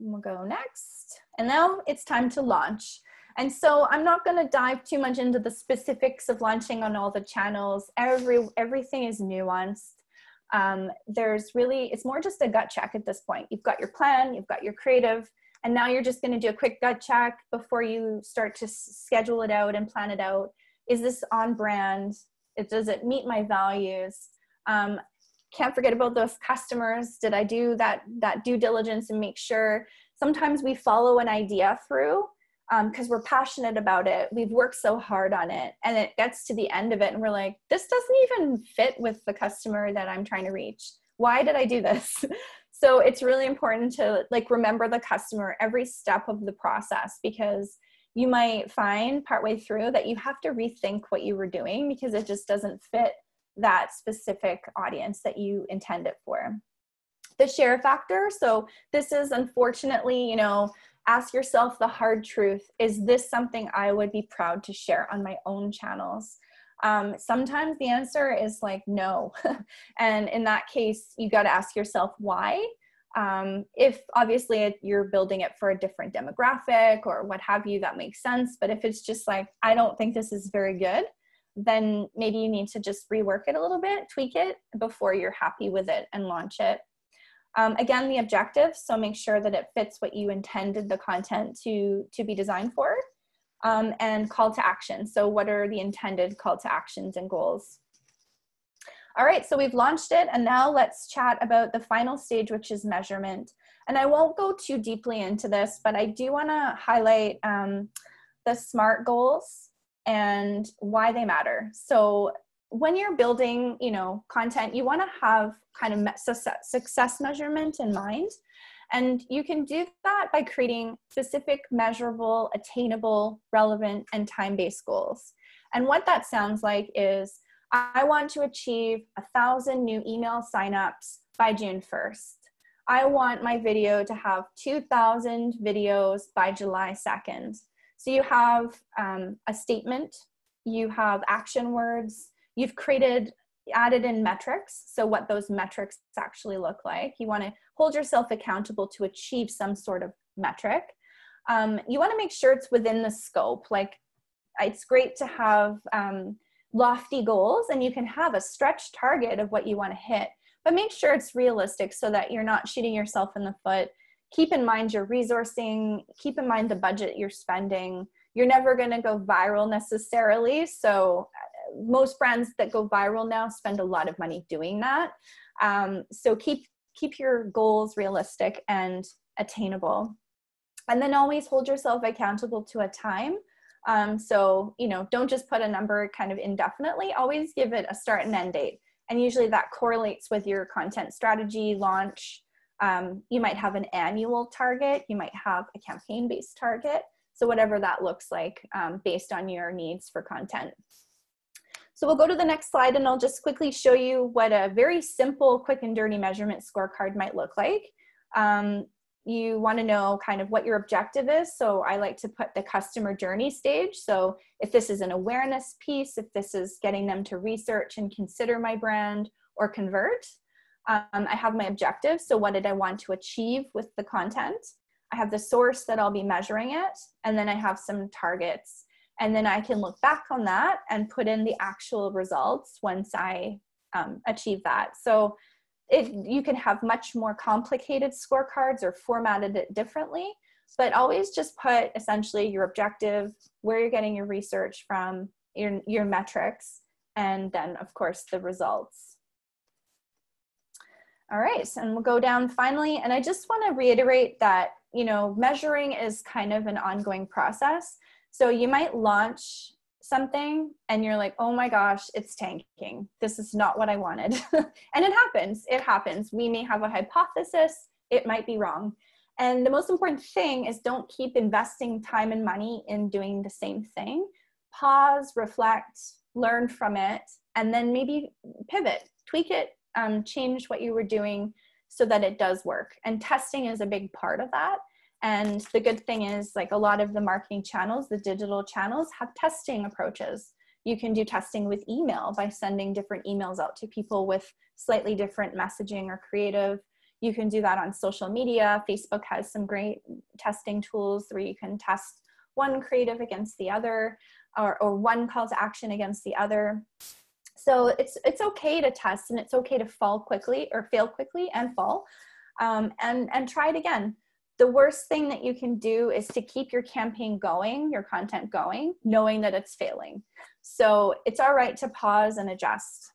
We'll go next. And now it's time to launch. And so I'm not going to dive too much into the specifics of launching on all the channels. Everything is nuanced. It's more just a gut check at this point. You've got your plan, you've got your creative, and now you're just going to do a quick gut check before you start to schedule it out and plan it out. Is this on brand? Does it meet my values? Can't forget about those customers. Did I do that due diligence and make sure? Sometimes we follow an idea through because we're passionate about it. We've worked so hard on it, and it gets to the end of it and we're like, this doesn't even fit with the customer that I'm trying to reach. Why did I do this? So it's really important to like remember the customer every step of the process, because you might find partway through that you have to rethink what you were doing because it just doesn't fit that specific audience that you intend it for. The share factor. So this is unfortunately, ask yourself the hard truth. Is this something I would be proud to share on my own channels? Sometimes the answer is like, no. And in that case, you got to ask yourself why. If obviously you're building it for a different demographic or what have you, that makes sense. But if it's just like, I don't think this is very good, then maybe you need to just rework it a little bit, tweak it before you're happy with it and launch it. Again, the objective, so make sure that it fits what you intended the content to be designed for, and call to action. So what are the intended call to actions and goals? All right, so we've launched it, and now let's chat about the final stage, which is measurement. And I won't go too deeply into this, but I do wanna highlight the SMART goals and why they matter. So when you're building, content, you want to have kind of success measurement in mind. And you can do that by creating specific, measurable, attainable, relevant, and time-based goals. And what that sounds like is, I want to achieve 1,000 new email signups by June 1st. I want my video to have 2,000 videos by July 2nd. So you have a statement, you have action words, you've added in metrics, so what those metrics actually look like. You want to hold yourself accountable to achieve some sort of metric. You want to make sure it's within the scope. Like, it's great to have lofty goals, and you can have a stretch target of what you want to hit, but make sure it's realistic so that you're not shooting yourself in the foot. Keep in mind your resourcing, keep in mind the budget you're spending. You're never going to go viral necessarily. So most brands that go viral now spend a lot of money doing that. So keep your goals realistic and attainable. And then always hold yourself accountable to a time. So, don't just put a number kind of indefinitely, always give it a start and end date. And usually that correlates with your content strategy, launch. You might have an annual target, you might have a campaign-based target. So whatever that looks like based on your needs for content. So we'll go to the next slide and I'll just quickly show you what a very simple, quick and dirty measurement scorecard might look like. You want to know kind of what your objective is. So I like to put the customer journey stage. So if this is an awareness piece, if this is getting them to research and consider my brand or convert, I have my objective. So what did I want to achieve with the content? I have the source that I'll be measuring it. And then I have some targets. And then I can look back on that and put in the actual results once I achieve that. So you can have much more complicated scorecards or formatted it differently, but always just put essentially your objective, where you're getting your research from, your metrics, and then of course the results. All right, and we'll go down finally. And I just want to reiterate that, you know, measuring is kind of an ongoing process. So you might launch something and you're like, oh my gosh, it's tanking. This is not what I wanted. And it happens. We may have a hypothesis, it might be wrong. And the most important thing is don't keep investing time and money in doing the same thing. Pause, reflect, learn from it, and then maybe pivot, tweak it, change what you were doing so that it does work. And testing is a big part of that. And the good thing is, like, a lot of the marketing channels, the digital channels, have testing approaches. You can do testing with email by sending different emails out to people with slightly different messaging or creative. You can do that on social media. Facebook has some great testing tools where you can test one creative against the other, or one call to action against the other. So it's okay to test, and it's okay to fail quickly and fall, and try it again. The worst thing that you can do is to keep your campaign going, your content going, knowing that it's failing. So it's all right to pause and adjust.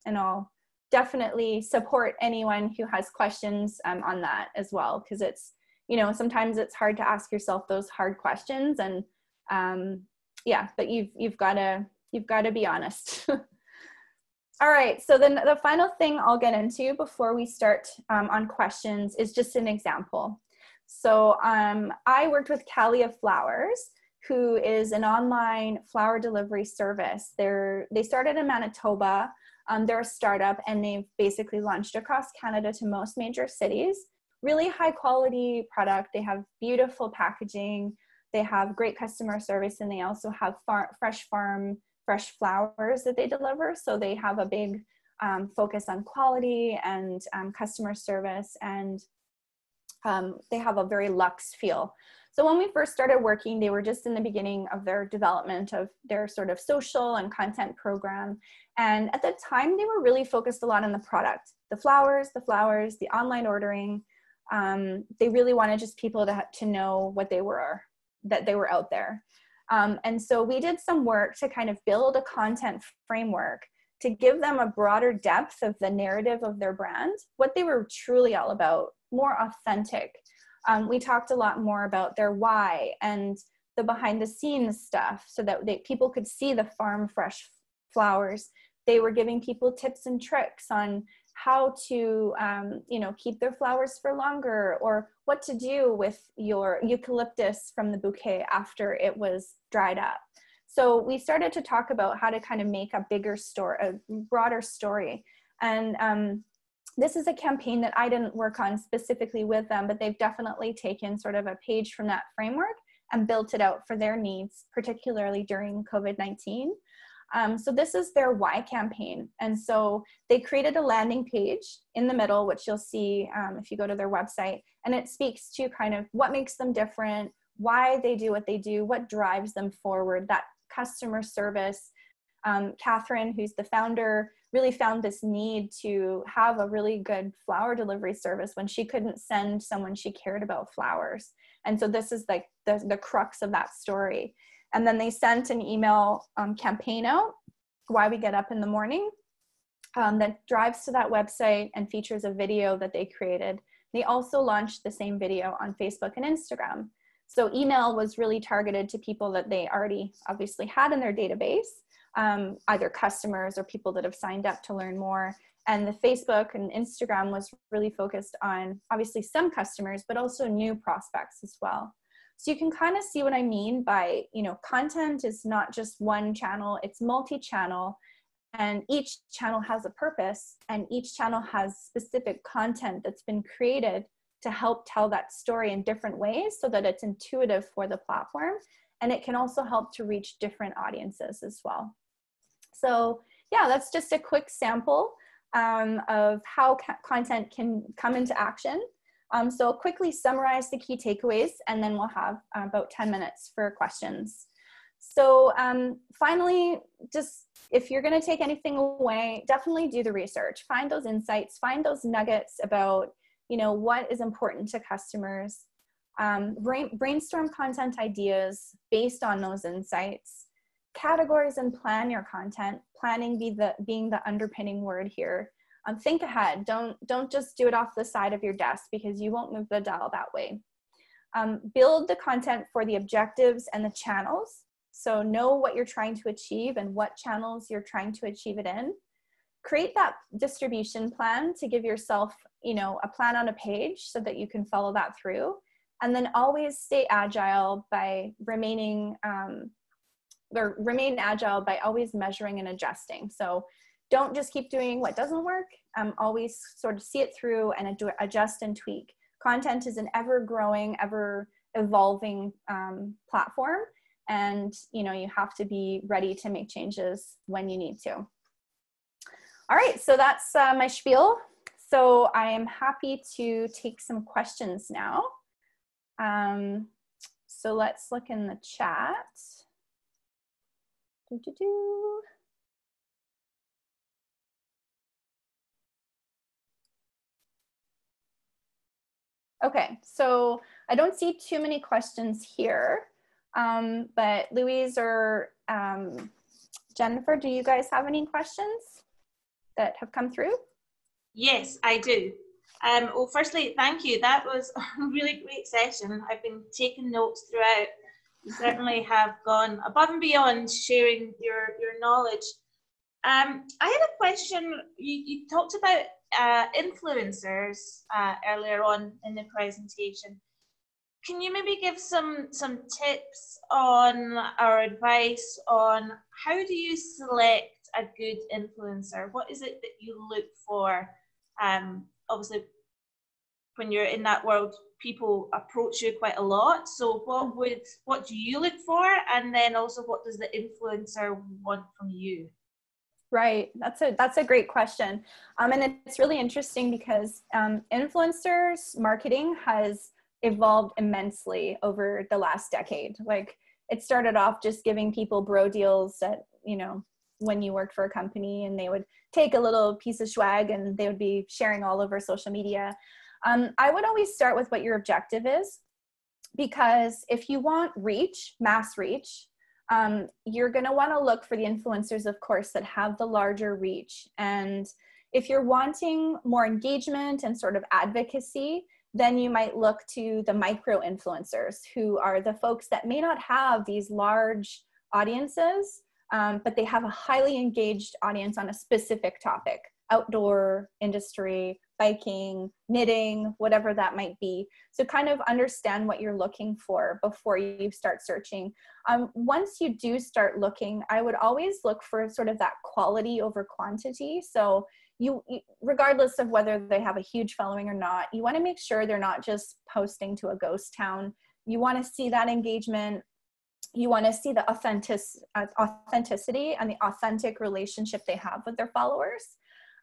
And I'll definitely support anyone who has questions on that as well, because it's, you know, sometimes it's hard to ask yourself those hard questions, and yeah, but you've got to be honest. All right, so then the final thing I'll get into before we start on questions is just an example. So I worked with Calia Flowers, who is an online flower delivery service. They started in Manitoba. They're a startup, and they've basically launched across Canada to most major cities. Really high quality product. They have beautiful packaging. They have great customer service, and they also have fresh flowers that they deliver. So they have a big focus on quality and customer service, and they have a very luxe feel. So when we first started working, they were just in the beginning of their development of their sort of social and content program. And at the time, they were really focused a lot on the product, the flowers, the online ordering. They really wanted just people to know what they were, that they were out there. And so we did some work to kind of build a content framework to give them a broader depth of the narrative of their brand, what they were truly all about, more authentic. We talked a lot more about their why and the behind the scenes stuff, so that people could see the farm fresh flowers. They were giving people tips and tricks on how to keep their flowers for longer, or what to do with your eucalyptus from the bouquet after it was dried up. So we started to talk about how to kind of make a bigger story, a broader story. And this is a campaign that I didn't work on specifically with them, but they've definitely taken sort of a page from that framework and built it out for their needs, particularly during COVID-19. So this is their why campaign. And so they created a landing page in the middle, which you'll see if you go to their website, and it speaks to kind of what makes them different, why they do what they do, what drives them forward, that customer service. Catherine, who's the founder, really found this need to have a really good flower delivery service when she couldn't send someone she cared about flowers. And so this is like the crux of that story. And then they sent an email campaign out, Why We Get Up in the Morning, that drives to that website and features a video that they created. They also launched the same video on Facebook and Instagram. So email was really targeted to people that they already obviously had in their database, either customers or people that have signed up to learn more. And the Facebook and Instagram was really focused on obviously some customers, but also new prospects as well. So you can kind of see what I mean by, content is not just one channel, it's multi-channel. and each channel has a purpose, and each channel has specific content that's been created to help tell that story in different ways so that it's intuitive for the platform. And it can also help to reach different audiences as well. So yeah, that's just a quick sample of how content can come into action. So I'll quickly summarize the key takeaways, and then we'll have about 10 minutes for questions. So finally, just if you're going to take anything away, definitely do the research. Find those insights, find those nuggets about, you know, what is important to customers. Brainstorm content ideas based on those insights. Categorize and plan your content. Planning being the underpinning word here. Think ahead. Don't just do it off the side of your desk, because you won't move the dial that way. Build the content for the objectives and the channels. So know what you're trying to achieve and what channels you're trying to achieve it in. Create that distribution plan to give yourself, you know, a plan on a page so that you can follow that through. And then always stay agile by remain agile by always measuring and adjusting. So don't just keep doing what doesn't work. Always sort of see it through and adjust and tweak. Content is an ever-growing, ever-evolving platform, and you know, you have to be ready to make changes when you need to. All right, so that's my spiel. So I am happy to take some questions now. So let's look in the chat. Okay, so I don't see too many questions here, but Louise or Jennifer, do you guys have any questions that have come through? Yes, I do. Well, firstly, thank you. That was a really great session. I've been taking notes throughout. You certainly have gone above and beyond sharing your knowledge. I had a question. You talked about influencers earlier on in the presentation. Can you maybe give some tips on, or advice on, how do you select a good influencer? What is it that you look for? Obviously, when you're in that world, people approach you quite a lot. So what do you look for? And then also, what does the influencer want from you? Right, that's a great question. And it's really interesting because influencers marketing has evolved immensely over the last decade. Like, it started off just giving people bro deals that, you know, when you worked for a company, and they would take a little piece of swag and they would be sharing all over social media. I would always start with what your objective is, because if you want reach, mass reach, you're going to want to look for the influencers, of course, that have the larger reach. And if you're wanting more engagement and sort of advocacy, then you might look to the micro influencers, who are the folks that may not have these large audiences, but they have a highly engaged audience on a specific topic: outdoor industry, biking, knitting, whatever that might be. So kind of understand what you're looking for before you start searching. Once you do start looking, I would always look for sort of that quality over quantity. So you regardless of whether they have a huge following or not, you want to make sure they're not just posting to a ghost town. You want to see that engagement. You want to see the authenticity and the authentic relationship they have with their followers.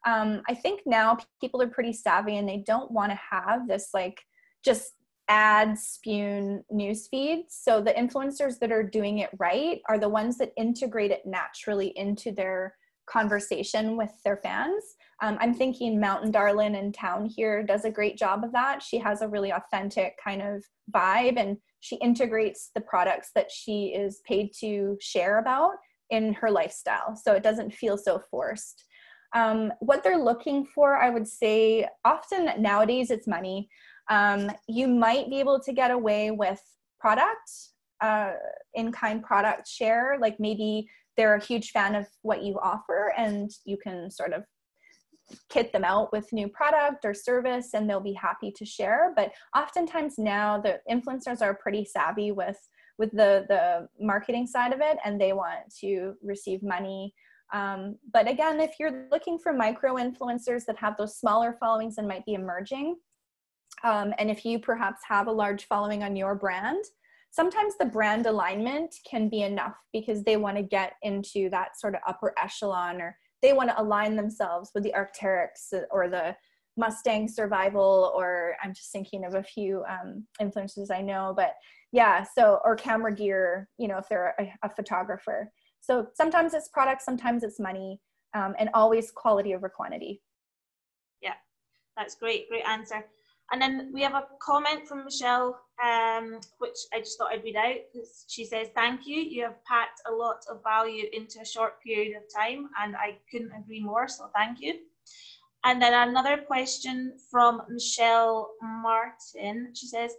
I think now people are pretty savvy, and they don't want to have this like just ad spewn newsfeed. So the influencers that are doing it right are the ones that integrate it naturally into their conversation with their fans. I'm thinking Mountain Darlin in town here does a great job of that. She has a really authentic kind of vibe, and she integrates the products that she is paid to share about in her lifestyle, so it doesn't feel so forced. What they're looking for, I would say, often nowadays it's money. You might be able to get away with product, in-kind product share, like maybe they're a huge fan of what you offer and you can sort of kit them out with new product or service and they'll be happy to share. But oftentimes now the influencers are pretty savvy with the marketing side of it, and they want to receive money. But again, if you're looking for micro influencers that have those smaller followings and might be emerging, and if you perhaps have a large following on your brand, sometimes the brand alignment can be enough because they want to get into that sort of upper echelon, or they want to align themselves with the Arc'teryx or the Mustang Survival, or I'm just thinking of a few influencers I know, but yeah, so, or Camera Gear, you know, if they're a photographer. So sometimes it's product, sometimes it's money, and always quality over quantity. Yeah, that's great, great answer. And then we have a comment from Michelle, which I just thought I'd read out. She says, thank you. You have packed a lot of value into a short period of time, and I couldn't agree more, so thank you. And then another question from Michelle Martin. She says,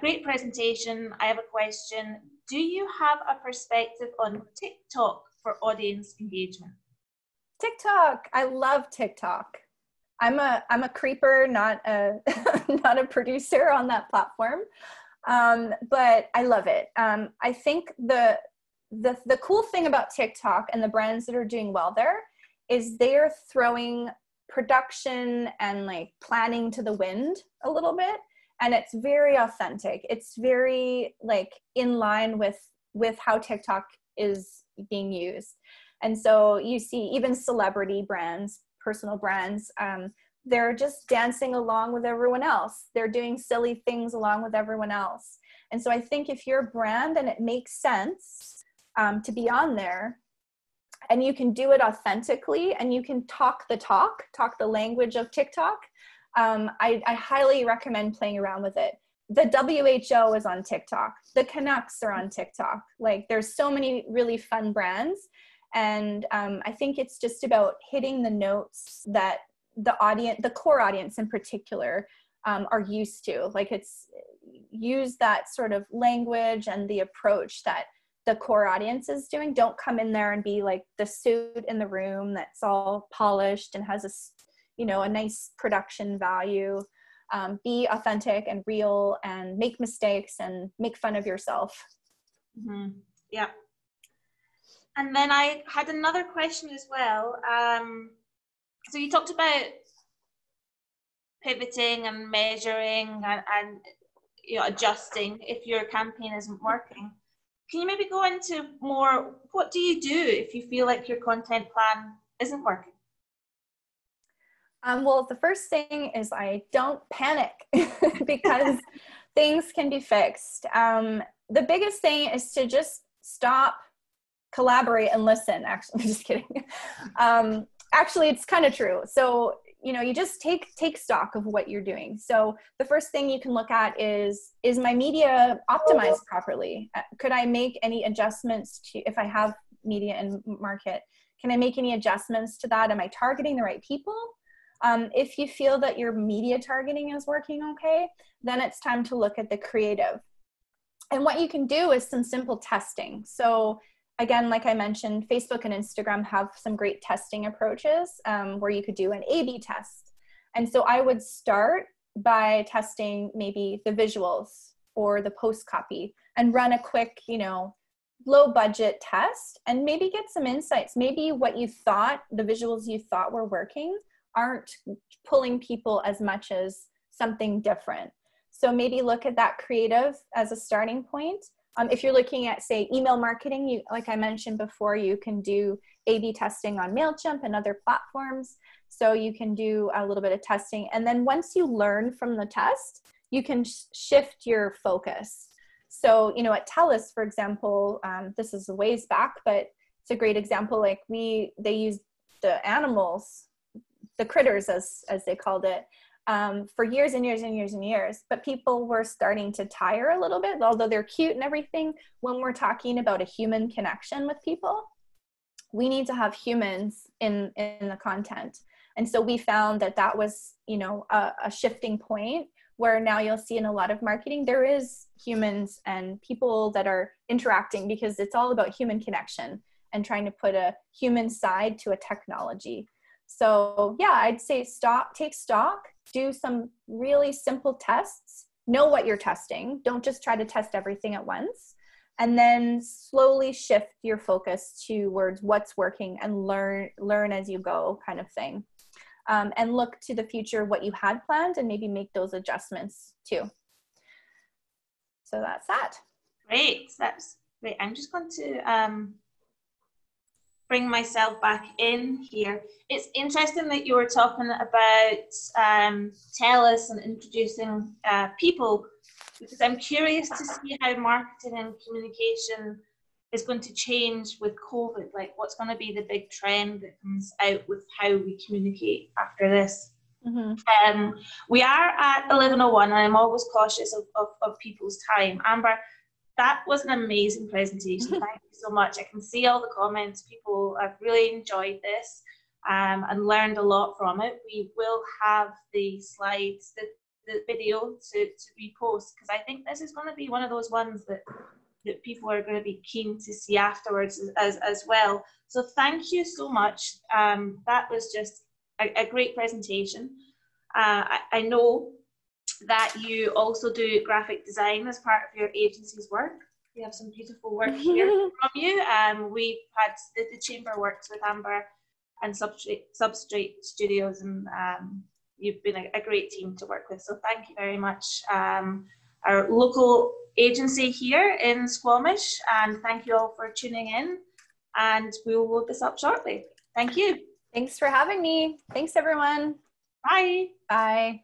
great presentation. I have a question. Do you have a perspective on TikTok for audience engagement? TikTok, I love TikTok. I'm a creeper, not a not a producer on that platform, but I love it. I think the cool thing about TikTok and the brands that are doing well there is they're throwing production and like planning to the wind a little bit, and it's very authentic. It's very like in line with how TikTok is being used. And so you see even celebrity brands, personal brands, they're just dancing along with everyone else. They're doing silly things along with everyone else. And so I think if you're a brand and it makes sense to be on there, and you can do it authentically, and you can talk the language of TikTok, I highly recommend playing around with it. The WHO is on TikTok. The Canucks are on TikTok. Like, there's so many really fun brands. And I think it's just about hitting the notes that the core audience in particular, are used to. Like, it's use that sort of language and the approach that the core audience is doing. Don't come in there and be like the suit in the room that's all polished and has a nice production value. Be authentic and real, and make mistakes and make fun of yourself. Mm-hmm. Yeah. And then I had another question as well. So you talked about pivoting and measuring and adjusting if your campaign isn't working. Can you maybe go into more, what do you do if you feel like your content plan isn't working? Well, the first thing is I don't panic because things can be fixed. The biggest thing is to just stop, collaborate, and listen. Actually, I'm just kidding. Actually, it's kind of true. So, you just take stock of what you're doing. So the first thing you can look at is my media optimized properly? Could I make any adjustments to, if I have media and market, can I make any adjustments to that? Am I targeting the right people? If you feel that your media targeting is working okay, then it's time to look at the creative. And what you can do is some simple testing. So again, like I mentioned, Facebook and Instagram have some great testing approaches where you could do an A/B test. And so I would start by testing maybe the visuals or the post copy and run a quick, low budget test and maybe get some insights. Maybe what you thought, the visuals you thought were working, aren't pulling people as much as something different. So maybe look at that creative as a starting point. If you're looking at, say, email marketing, like I mentioned before, you can do A/B testing on MailChimp and other platforms. So you can do a little bit of testing. And then once you learn from the test, you can shift your focus. So, at TELUS, for example, this is a ways back, but it's a great example. Like they used the animals, the critters as they called it, for years and years and years and years, but people were starting to tire a little bit, although they're cute and everything. When we're talking about a human connection with people, we need to have humans in the content. And so we found that was, a shifting point where now you'll see in a lot of marketing, there is humans and people that are interacting, because it's all about human connection and trying to put a human side to a technology. So yeah, I'd say take stock, do some really simple tests, know what you're testing. Don't just try to test everything at once. and then slowly shift your focus towards what's working and learn as you go kind of thing. And look to the future, what you had planned, and maybe make those adjustments too. So that's that. Great. That's great. I'm just going to bring myself back in here. It's interesting that you were talking about TELUS and introducing people, because I'm curious to see how marketing and communication is going to change with COVID. Like, what's going to be the big trend that comes out with how we communicate after this? Mm-hmm. We are at 11:01, and I'm always cautious of people's time. Amber, that was an amazing presentation. Thank you so much. I can see all the comments. People have really enjoyed this and learned a lot from it. We will have the slides, the video to repost, because I think this is going to be one of those ones that people are going to be keen to see afterwards as well. So thank you so much. That was just a great presentation. I know that you also do graphic design as part of your agency's work. You have some beautiful work here from you. We've had the Chamber works with Amber and Substrate Studios, and you've been a great team to work with. So thank you very much. Our local agency here in Squamish, and thank you all for tuning in, and we will load this up shortly. Thank you. Thanks for having me. Thanks, everyone. Bye. Bye.